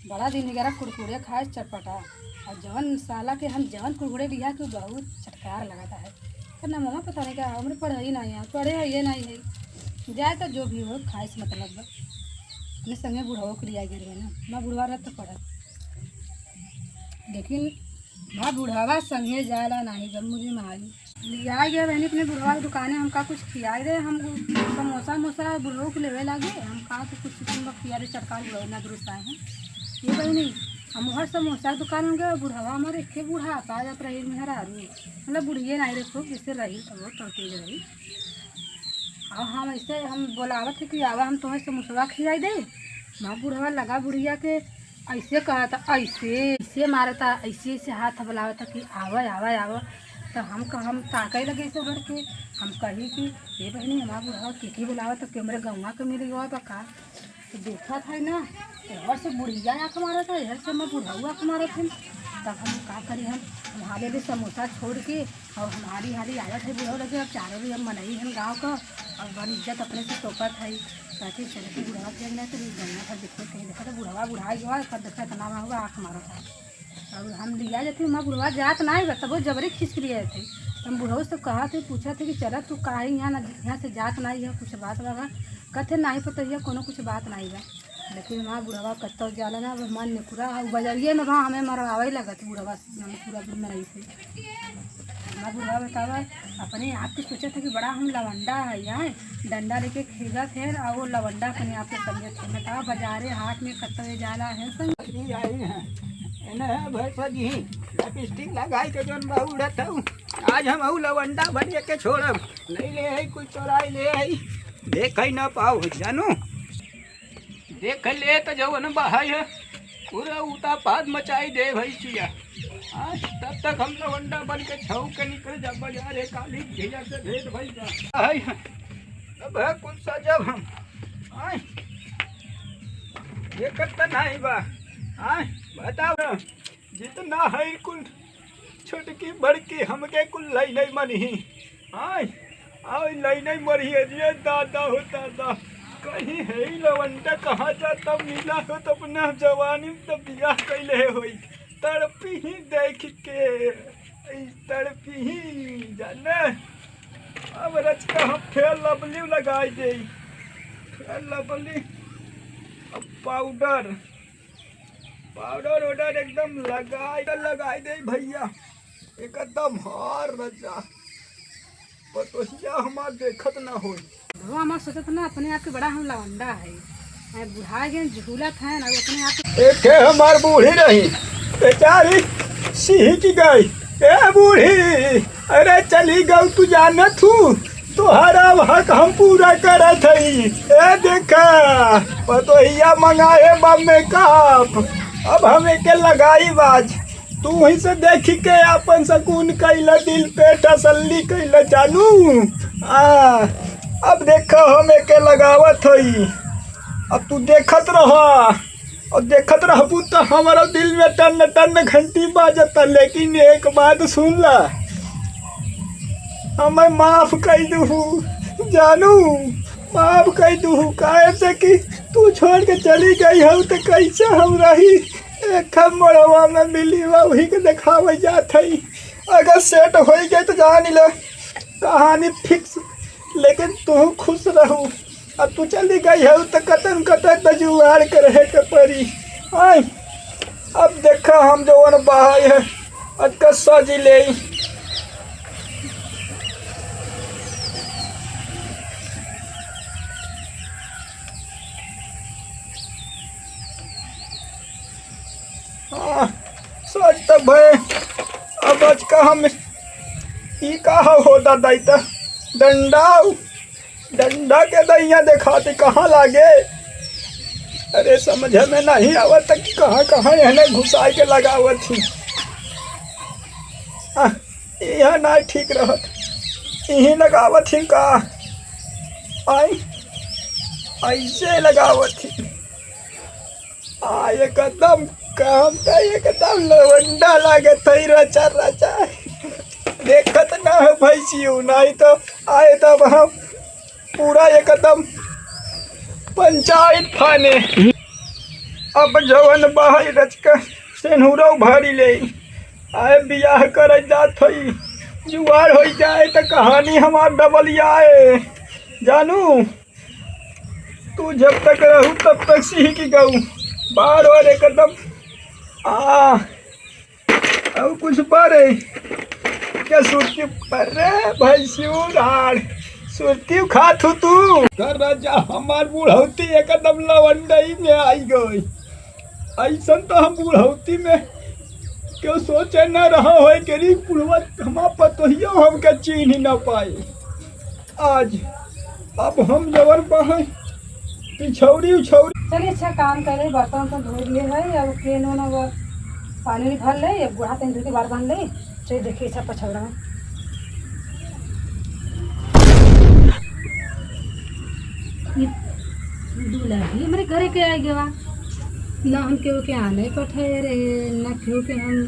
बड़ा दिन वगैरह कुरकुरे खाए चटपटा। और जवन साला के हम जवन कुरकुरे लिया कि बहुत चटकार लगाता है। पर ना मम्मा पता नहीं क्या हमने पढ़ाई नहीं है, पढ़े है ये नहीं है जाए तो जो भी हो खाए से मतलब बा। अपने संगे बुढ़ाओ के लिया गया ना, मैं बुढ़वा रहा तो पढ़ा, लेकिन वहाँ बुढ़ावा संगे जाला नहीं जब मुझे मारी लिया गया बहनी अपने बुढ़वा की दुकानें हमका कुछ खियाए रहे। हम समोसा मोसा बुढ़ो को लेवे लागे हम कहा तो कुछ खिया रहे चटकार बुढ़ो ना दुरुस्त आए हैं ये बहनी। हम वहाँ समोसा दुकान में गए बुढ़ावा हमारे एक बूढ़ा पा जाता रही मेहरा मतलब बुढ़िए नहीं रे खूब जिससे रही तो वो तड़के रही। और हम ऐसे हम बोलावत थे कि आवा हम तुम्हें समोसा खिलाई दे। माँ बुढ़वा लगा बुढ़िया के ऐसे कहा था ऐसे ऐसे मारा था ऐसे ऐसे हाथ बुलावा था कि आवा आवा आवा। तो हम ताकई लगे ऐसे उधर के हम कही कि ये बहनी हमारा बुढ़ावा की बुलावा था कि मेरे गौवा के मेरे गवा बका। तो देखा था ना इधर से बुढ़िया आँख मारा था इधर से मैं बुढ़ाऊ आँख मारा था। तब हम क्या करें हम हमारे भी समोसा छोड़ के और हमारी हारी आया थे बुढ़ाऊ लगे। अब चारों भी हम मनई हैं गाँव का और बड़ी इज्जत अपने से टोका था कहते चले कि बुढ़वा के गया तो गंगा था दिखे कहीं देखा तो बुढ़वा बुढ़ा गया कब देखा इतना हुआ आँख मारा था। और हम लिया जाते वहाँ बुढ़वा जात ना आएगा तब वो जबरी खींच के लिए थे। हम बुढ़ऊ से कहा थे पूछा थे कि चला तू कहा यहाँ से जात नहीं है कुछ बात लगा कहते नहीं पता है कोनो कुछ बात नहीं है। लेकिन वहाँ बुढ़वा कत्तो जाला ना मन निकुरा बजरिए में वहाँ हमें मरवावा ही लगा था बुढ़वा पूरा में रही थी। हमारा बुढ़वा बतावा अपने आप की सोचा था कि बड़ा हम लवंडा है यहाँ डंडा लेके खेगा थे और वो लवंडा अपने आप के समझे थे बताओ बाजारे हाथ में कत्तो जाला है संग आई है भैंसा जी लिपस्टिक लगाई के जौन बहू उड़त हूँ आज हम अऊ लवंडा बनिए के छोड़ब नहीं ले आई कुछ चोराई ले आई देख ही ना पाओ जानू देख ले तो जवन बहाई है पूरा उता पाद मचाई दे भैंसिया। आज तब तक हम लवंडा बन के छऊ के निकल जा बाजारे काली झिया से भेद भैया आई है अब है कुछ सजब हम आय ये करता नहीं बा आय बताओ जितना है कुल छोटकी बड़की हमके कुल लई नहीं मनी आय आय लई नहीं मरी है दादा हो दादा कहीं है लवंडा कहाँ जाता मिला हो तो अपना जवानी में तो बियाह कैले होई तड़पी ही देख के तड़पी ही जाने अब रच का हम फेर लवली लगाई दे फेर लवली अब पाउडर ऑर्डर एकदम लगाई दे भैया एकदम हार रजा पतोहिया हमार देखत ना हो। वो हमारा सोचा था ना अपने आप के बड़ा हम लवंडा है बुढ़ा गए झूला था ना अपने आप एक हमार बूढ़ी रही बेचारी सिही की गई ए बूढ़ी अरे चली गई तू जानत हूँ तुहरा हक हम पूरा करत हई ए देखा पतोहिया मंगाए बम में काप अब हमें के लगाई बाज तू वहीं से देखी के अपन सकून कैला दिल पे तसल्ली कैला जानू अब देखा हमें के लगावत हई अब तू देखत रहा और देखत रहबू तो हमारा दिल में टन टन घंटी बाजता। लेकिन एक बात सुन ला हमें माफ कर दू जानू माफ कर दू काहे से कि तू छोड़ के चली गई हो तो कैसे हम रही एक मड़वा में मिली वही के देखावे जात है अगर सेट हो गई तो जान ले कहानी फिक्स। लेकिन तू खुश रहू अब तू चली गई है तो कतन कतन जुआर के रहे के परी आई। अब देखा हम जवन बहाई है आज का सजी ले सोच तक भाई अब आज का हम ई कहा होता दाइता डंडा के दैया दिखाते कहाँ लागे अरे समझ में नहीं आवत तक कहाँ कहाँ एहने घुसाई के लगावत थी यह ना ठीक रहत यही लगावत थी का आई ऐसे लगावत थी एकदम काम का एकदम लवंडा लागे थई रचा रचा देखत ना हो भैंसियों नहीं तो आए तब हम पूरा एकदम पंचायत फाने अब जवन बहई रच के सेनुरो भरी ले आए बियाह कर जात हई जुआर हो जाए तो कहानी हमार डबलियाए जानू तू जब तक रहू तब तक सीख गऊ बार और एकदम अब कुछ बारे क्या सुर्ती पर रे भाई शिवराड़ सुर्ती खातू तू कर राजा हमार बुढ़ौती एकदम लवंडई में आई गई ऐसा तो हम बुढ़ौती में क्यों सोचे न रहा हो कि पूर्वज हमारा पतोहियो हमके चीन ही न पाए आज अब हम जवन पाए पिछौड़ी उछौड़ी। चलिए अच्छा काम करे बर्तन तो धो लिए है अब ट्रेन होना पानी भर ले बूढ़ा तेन धो के बार बांध ले तो देखिए अच्छा पछौड़ा में दूल्हा भी हमारे घरे के आ गया ना हम क्यों के आने को ठहरे ना क्यों के हम